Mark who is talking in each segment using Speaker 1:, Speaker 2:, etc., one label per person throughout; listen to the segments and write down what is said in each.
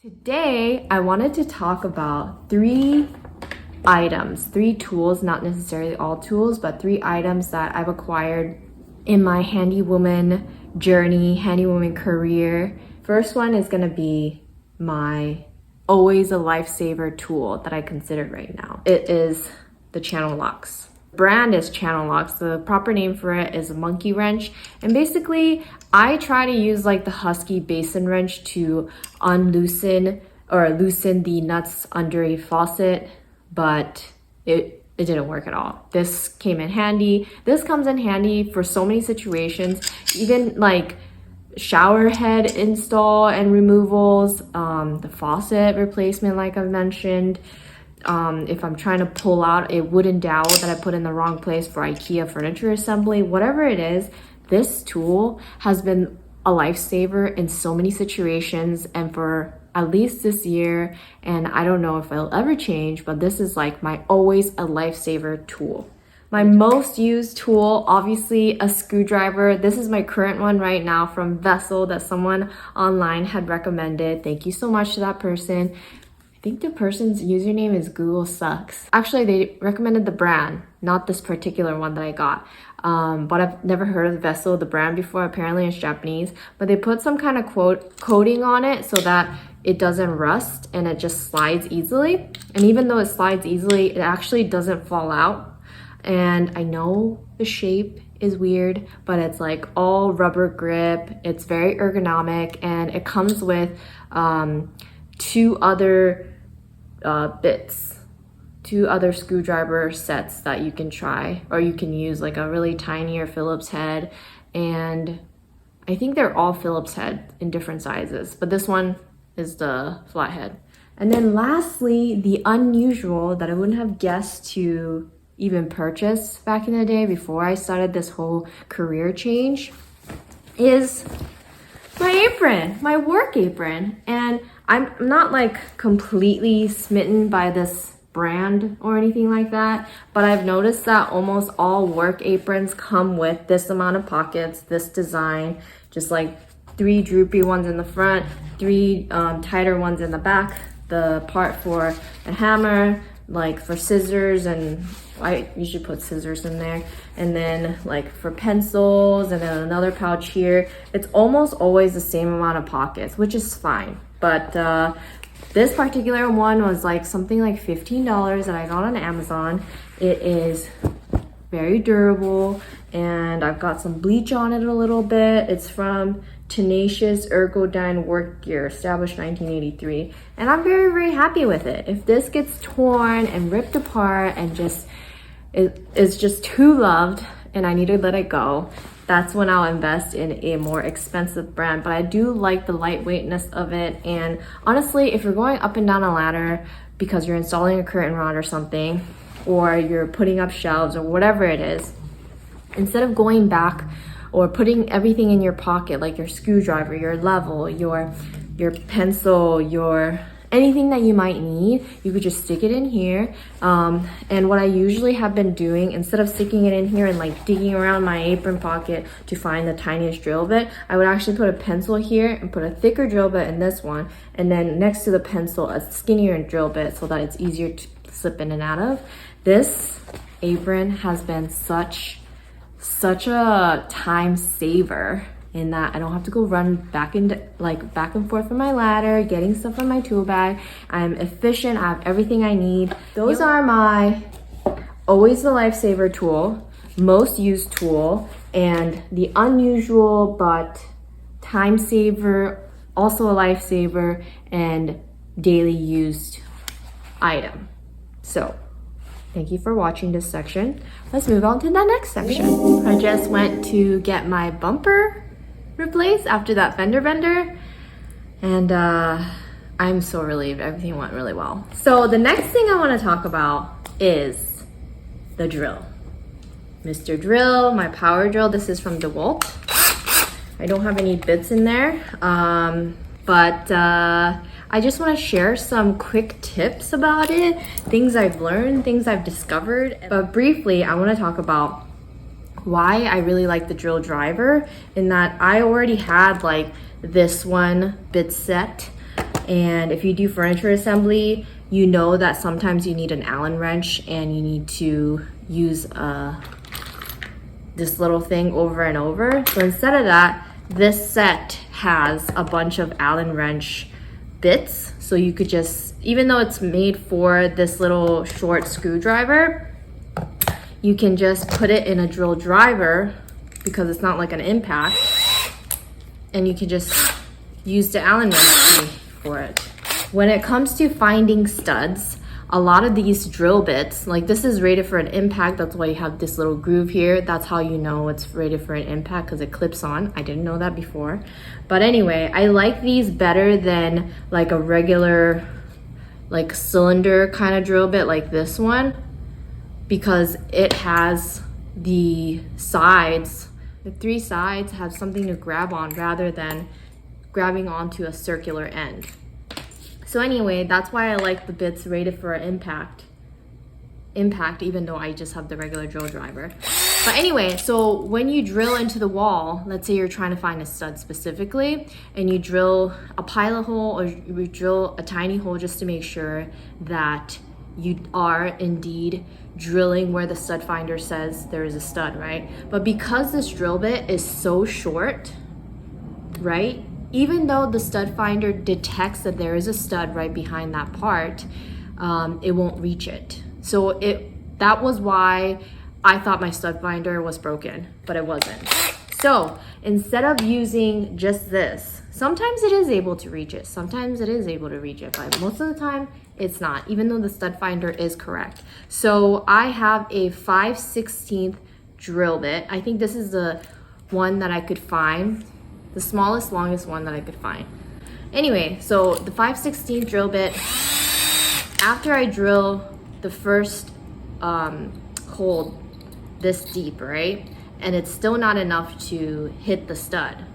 Speaker 1: Today, I wanted to talk about three tools, not necessarily all tools, but 3 items that I've acquired in my handywoman journey, handywoman career. First one is gonna be my always a lifesaver tool that I consider right now. It is the channel locks. Brand is channel locks. The proper name for it is a monkey wrench. And basically, I try to use like the Husky basin wrench to loosen the nuts under a faucet, but it didn't work at all. This came in handy. This comes in handy for so many situations, even like shower head install and removals, the faucet replacement like I've mentioned. If I'm trying to pull out a wooden dowel that I put in the wrong place for IKEA furniture assembly, whatever it is, this tool has been a lifesaver in so many situations and for at least this year, and I don't know if it'll ever change, but this is like my always a lifesaver tool. My most used tool, obviously a screwdriver. This is my current one right now from Vessel that someone online had recommended. Thank you so much to that person. I think the person's username is Google Sucks. Actually, they recommended the brand, not this particular one that I got. But I've never heard of Vessel, the brand, before. Apparently it's Japanese. But they put some kind of coating on it so that it doesn't rust and it just slides easily. And even though it slides easily, it actually doesn't fall out. And I know the shape is weird, but it's like all rubber grip. It's very ergonomic and it comes with 2 other two other screwdriver sets that you can try, or you can use like a really tiny or Phillips head, and I think they're all Phillips head in different sizes, but this one is the flathead. And then lastly, the unusual that I wouldn't have guessed to even purchase back in the day before I started this whole career change is my apron, my work apron. And I'm not like completely smitten by this brand or anything like that, but I've noticed that almost all work aprons come with this amount of pockets, this design, just like 3 droopy ones in the front, 3 tighter ones in the back, the part for a hammer, like for scissors, and I usually put scissors in there, and then like for pencils, and then another pouch here. It's almost always the same amount of pockets, which is fine. But this particular one was like something like $15 that I got on Amazon. It is very durable, and I've got some bleach on it a little bit. It's from Tenacious Ergodyne Work Gear, established 1983, and I'm very, very happy with it. If this gets torn and ripped apart and just it's just too loved and I need to let it go, that's when I'll invest in a more expensive brand. But I do like the lightweightness of it, and honestly, if you're going up and down a ladder because you're installing a curtain rod or something, or you're putting up shelves or whatever it is, instead of going back or putting everything in your pocket, like your screwdriver, your level, your pencil, your anything that you might need, you could just stick it in here. And what I usually have been doing, instead of sticking it in here and like digging around my apron pocket to find the tiniest drill bit, I would actually put a pencil here and put a thicker drill bit in this one, and then next to the pencil a skinnier drill bit so that it's easier to slip in and out of. This apron has been such a time saver in that I don't have to go run back and forth from my ladder, getting stuff on my tool bag. I'm efficient, I have everything I need. Those are my always the lifesaver tool, most used tool, and the unusual but time saver, also a lifesaver, and daily used item. So thank you for watching this section. Let's move on to the next section. I just went to get my bumper replaced after that fender bender, and I'm so relieved. Everything went really well. So the next thing I want to talk about is the drill. Mr. Drill, my power drill. This is from DeWalt. I don't have any bits in there, but I just want to share some quick tips about it, things I've learned, things I've discovered. But briefly, I want to talk about why I really like the drill driver, in that I already had like this one bit set And if you do furniture assembly, you know that sometimes you need an Allen wrench and you need to use this little thing over and over. So instead of that, this set has a bunch of Allen wrench bits. So you could just, even though it's made for this little short screwdriver, you can just put it in a drill driver because it's not like an impact, and you can just use the Allen wrench for it. When it comes to finding studs, a lot of these drill bits, like this is rated for an impact, that's why you have this little groove here. That's how you know it's rated for an impact, because it clips on. I didn't know that before. But anyway, I like these better than like a regular like cylinder kind of drill bit like this one, because it has the sides, the 3 sides have something to grab on rather than grabbing onto a circular end. So anyway, that's why I like the bits rated for impact, even though I just have the regular drill driver. But anyway, so when you drill into the wall, let's say you're trying to find a stud specifically, and you drill a pilot hole or you drill a tiny hole just to make sure that you are indeed drilling where the stud finder says there is a stud, right? But because this drill bit is so short, right? Even though the stud finder detects that there is a stud right behind that part, it won't reach it. So that was why I thought my stud finder was broken, but it wasn't. So instead of using just this, sometimes it is able to reach it. Sometimes it is able to reach it, but most of the time it's not, even though the stud finder is correct. So I have a 5/16 drill bit. I think this is the one that I could find. The smallest, longest one that I could find. Anyway, so the 5/16 drill bit, after I drill the first hole this deep, right? And it's still not enough to hit the stud,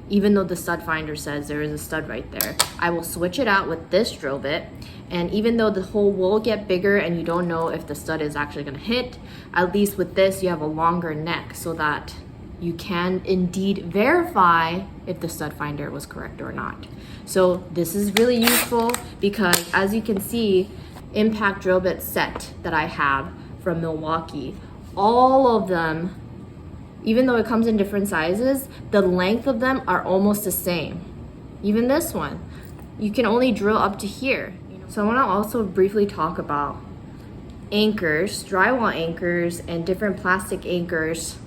Speaker 1: even though the stud finder says there is a stud right there. I will switch it out with this drill bit, and even though the hole will get bigger and you don't know if the stud is actually gonna hit, at least with this you have a longer neck so that you can indeed verify if the stud finder was correct or not. So this is really useful because, as you can see, impact drill bit set that I have from Milwaukee, all of them, even though it comes in different sizes, the length of them are almost the same. Even this one, you can only drill up to here. So I want to also briefly talk about anchors, drywall anchors, and different plastic anchors,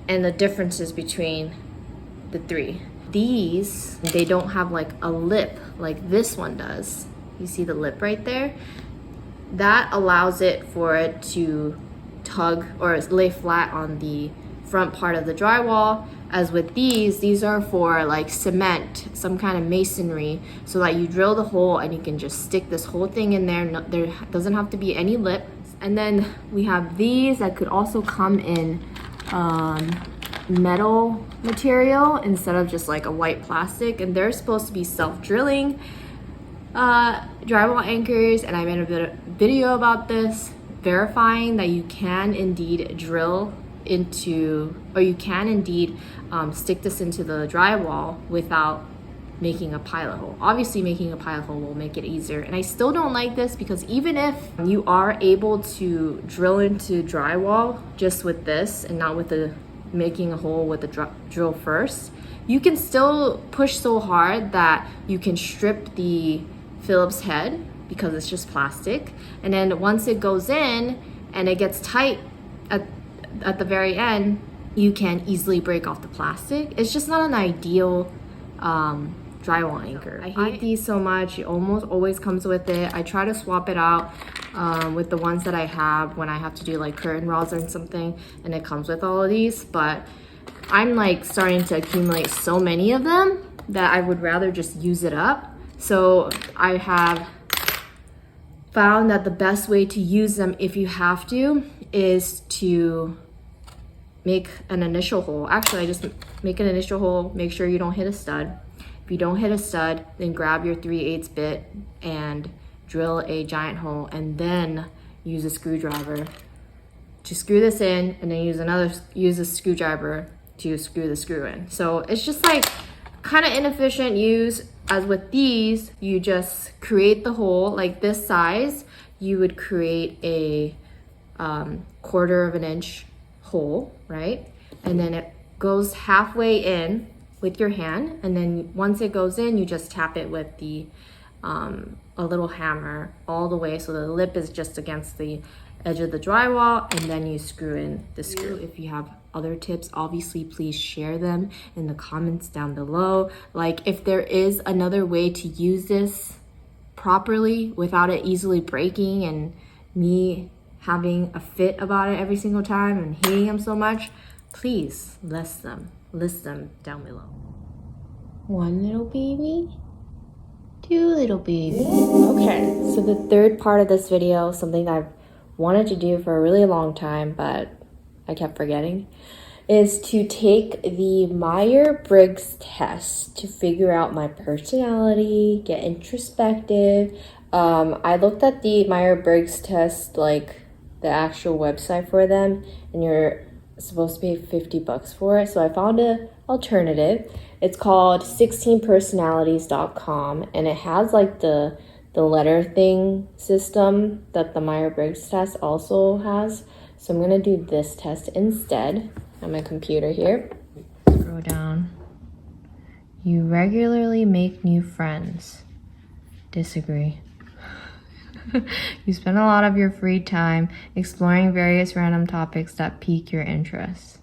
Speaker 1: and the differences between the 3. These, they don't have like a lip like this one does. You see the lip right there? That allows it for it to tug or lay flat on the front part of the drywall. As with these are for like cement, some kind of masonry, so that you drill the hole and you can just stick this whole thing in there. No, there doesn't have to be any lip. And then we have these that could also come in metal material instead of just like a white plastic, and they're supposed to be self-drilling drywall anchors, and I made a video about this, verifying that you can indeed drill into, or you can indeed stick this into the drywall without making a pilot hole. Obviously making a pilot hole will make it easier, and I still don't like this because even if you are able to drill into drywall just with this and not with the making a hole with the drill first, you can still push so hard that you can strip the Phillips head because it's just plastic, and then once it goes in and it gets tight at the very end, you can easily break off the plastic. It's just not an ideal drywall anchor. I hate these so much. It almost always comes with it. I try to swap it out with the ones that I have when I have to do like curtain rods or something, and it comes with all of these, but I'm like starting to accumulate so many of them that I would rather just use it up. So I have found that the best way to use them, if you have to, is to make an initial hole. Actually, I just make an initial hole, make sure you don't hit a stud. If you don't hit a stud, then grab your 3/8 bit and drill a giant hole, and then use a screwdriver to screw this in, and then use a screwdriver to screw the screw in. So it's just like kind of inefficient use, as with these, you just create the hole like this size. You would create a 1/4 of an inch hole, right? And then it goes halfway in with your hand, and then once it goes in, you just tap it with the a little hammer all the way so the lip is just against the edge of the drywall, and then you screw in the screw. If you have other tips, obviously please share them in the comments down below. Like if there is another way to use this properly without it easily breaking and me having a fit about it every single time and hating them so much, please list them down below. One little baby, two little babies. Okay, so the third part of this video, something that I've wanted to do for a really long time, but I kept forgetting, is to take the Meyer Briggs test to figure out my personality, get introspective. I looked at the Meyer Briggs test, like the actual website for them, and you're supposed to pay $50 for it. So I found an alternative. It's called 16personalities.com, and it has like the letter thing system that the Meyer Briggs test also has. So I'm gonna do this test instead on my computer here. Scroll down. You regularly make new friends. Disagree. You spend a lot of your free time exploring various random topics that pique your interest.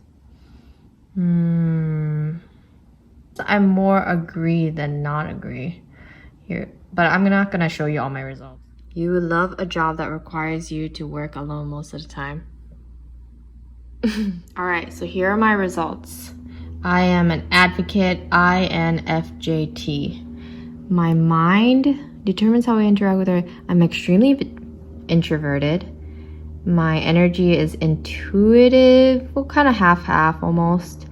Speaker 1: I'm more agree than not agree here, but I'm not gonna show you all my results. You would love a job that requires you to work alone most of the time. All right, so here are my results. I am an advocate, INFJT. My mind determines how I interact with her. I'm extremely introverted. My energy is intuitive, well, kind of half-half almost.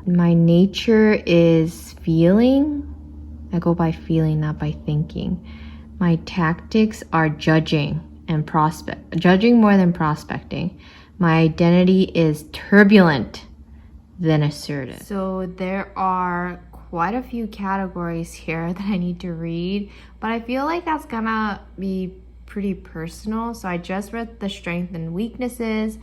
Speaker 1: My nature is feeling. I go by feeling, not by thinking. My tactics are judging and judging more than prospecting. My identity is turbulent than assertive. So there are quite a few categories here that I need to read, but I feel like that's gonna be pretty personal. So I just read the strengths and weaknesses.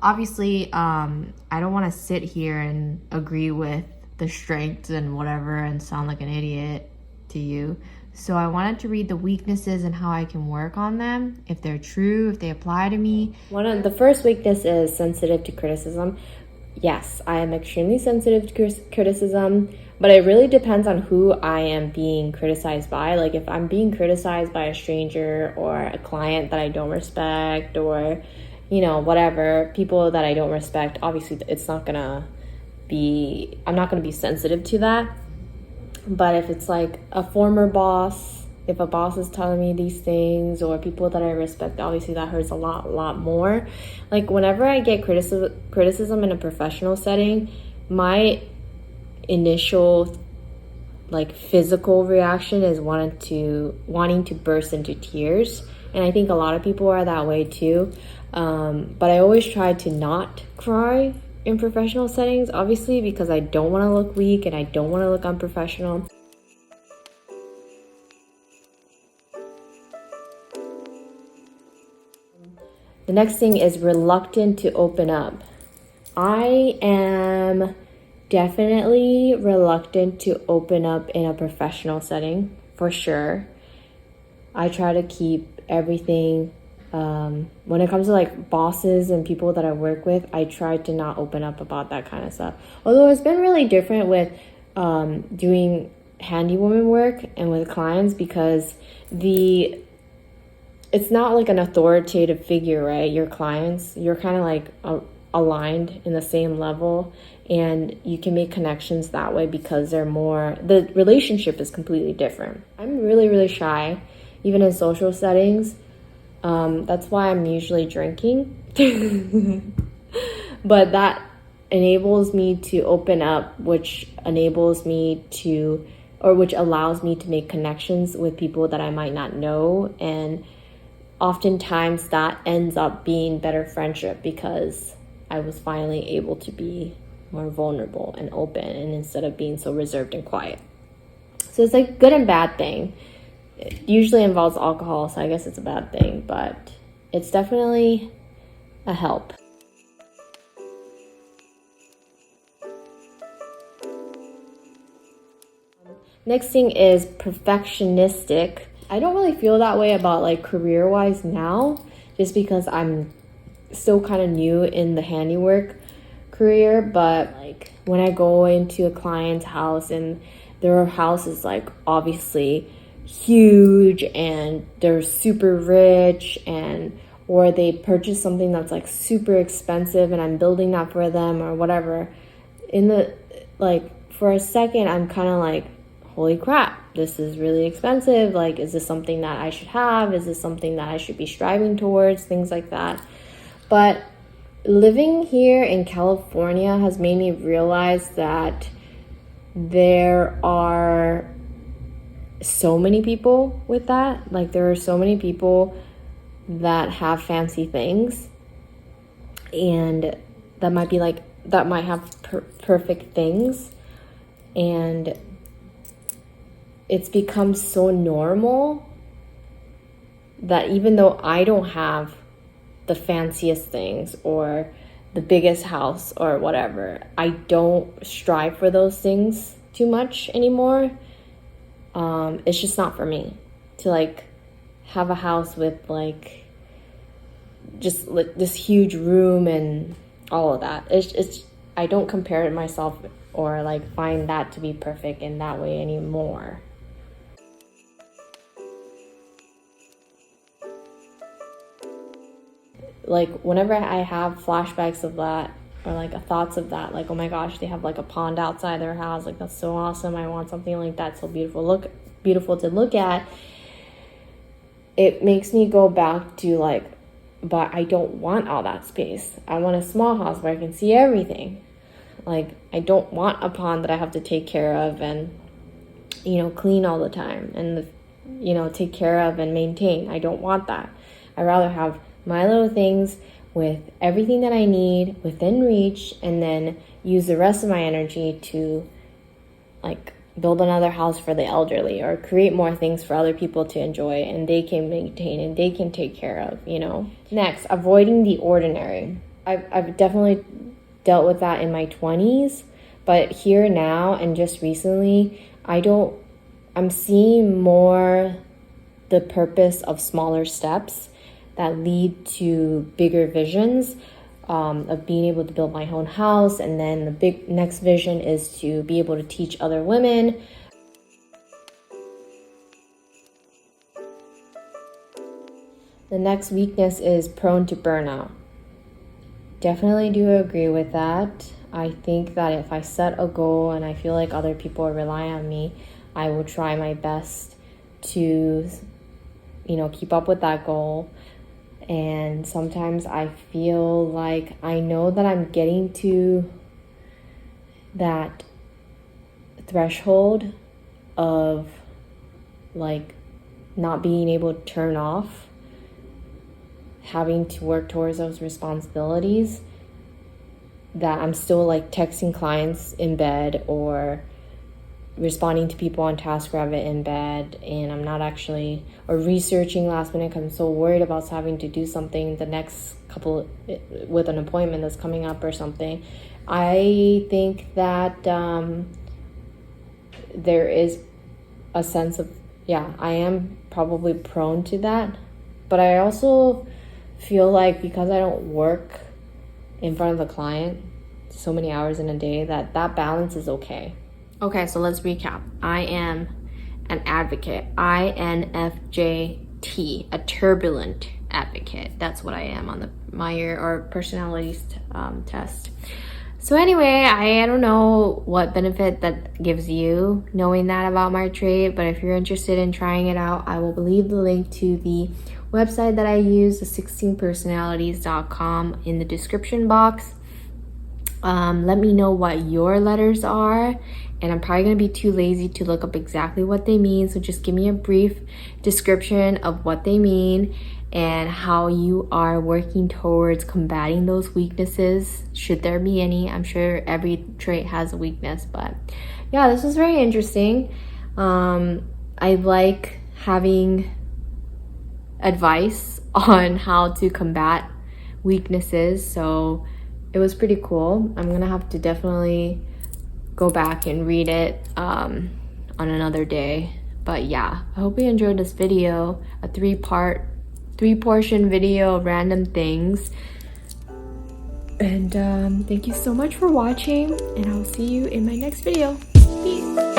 Speaker 1: Obviously, I don't want to sit here and agree with the strengths and whatever and sound like an idiot to you. So I wanted to read the weaknesses and how I can work on them, if they're true, if they apply to me. The first weakness is sensitive to criticism. Yes, I am extremely sensitive to criticism, but it really depends on who I am being criticized by. Like if I'm being criticized by a stranger or a client that I don't respect, or, you know, whatever, people that I don't respect, obviously I'm not gonna be sensitive to that. But if it's like a former boss, if a boss is telling me these things, or people that I respect, obviously that hurts a lot more. Like whenever I get criticism in a professional setting, my initial like physical reaction is wanting to burst into tears. And I think a lot of people are that way too. But I always try to not cry in professional settings, obviously, because I don't want to look weak and I don't want to look unprofessional. The next thing is reluctant to open up. I am definitely reluctant to open up in a professional setting, for sure. I try to keep everything, when it comes to like bosses and people that I work with, I try to not open up about that kind of stuff. Although it's been really different with doing handywoman work and with clients, because it's not like an authoritative figure, right? Your clients, you're kind of like aligned in the same level, and you can make connections that way because the relationship is completely different. I'm really shy, even in social settings. That's why I'm usually drinking. But that enables me to open up, which allows me to make connections with people that I might not know. And oftentimes that ends up being better friendship, because I was finally able to be more vulnerable and open, and instead of being so reserved and quiet. So it's like good and bad thing. It usually involves alcohol, so I guess it's a bad thing, but it's definitely a help. Next thing is perfectionistic. I don't really feel that way about like career-wise now, just because I'm still kind of new in the handiwork career, but like when I go into a client's house and their house is like obviously huge and they're super rich, and or they purchase something that's like super expensive and I'm building that for them or whatever, in the like for a second I'm kind of like, holy crap, this is really expensive. Like, is this something that I should have? Is this something that I should be striving towards? Things like that. But living here in California has made me realize that there are so many people with that. Like, there are so many people that have fancy things, and that might be like, that might have perfect things, and it's become so normal that even though I don't have the fanciest things or the biggest house or whatever, I don't strive for those things too much anymore. It's just not for me to like have a house with like just like this huge room and all of that. It's I don't compare it myself or like find that to be perfect in that way anymore. Like whenever I have flashbacks of that or like thoughts of that, like, oh my gosh, they have like a pond outside their house, like that's so awesome, I want something like that, so beautiful to look at, it makes me go back to like, but I don't want all that space. I want a small house where I can see everything. Like, I don't want a pond that I have to take care of and, you know, clean all the time and, you know, take care of and maintain. I don't want that. I'd rather have my little things with everything that I need within reach, and then use the rest of my energy to like build another house for the elderly or create more things for other people to enjoy and they can maintain and they can take care of, you know. Next, avoiding the ordinary. I've definitely dealt with that in my 20s, but here now and just recently, I'm seeing more the purpose of smaller steps that lead to bigger visions, of being able to build my own house. And then the big next vision is to be able to teach other women. The next weakness is prone to burnout. Definitely do agree with that. I think that if I set a goal and I feel like other people rely on me, I will try my best to, you know, keep up with that goal. And sometimes I feel like I know that I'm getting to that threshold of like not being able to turn off, having to work towards those responsibilities, that I'm still like texting clients in bed or responding to people on TaskRabbit in bed, and I'm not actually, or researching last minute because I'm so worried about having to do something the next couple with an appointment that's coming up or something. I think that there is a sense of, I am probably prone to that, but I also feel like because I don't work in front of the client so many hours in a day, that balance is okay. Okay, so let's recap. I am an advocate, INFJT, a turbulent advocate. That's what I am on the Meyer or personalities test. So anyway, I don't know what benefit that gives you knowing that about my trait, but if you're interested in trying it out, I will leave the link to the website that I use, the 16personalities.com, in the description box. Let me know what your letters are, and I'm probably going to be too lazy to look up exactly what they mean, so just give me a brief description of what they mean and how you are working towards combating those weaknesses, should there be any. I'm sure every trait has a weakness, but yeah, this was very interesting. I like having advice on how to combat weaknesses, so it was pretty cool. I'm gonna have to definitely go back and read it on another day. But yeah, I hope you enjoyed this video, a three-portion video of random things. And thank you so much for watching, and I'll see you in my next video. Peace.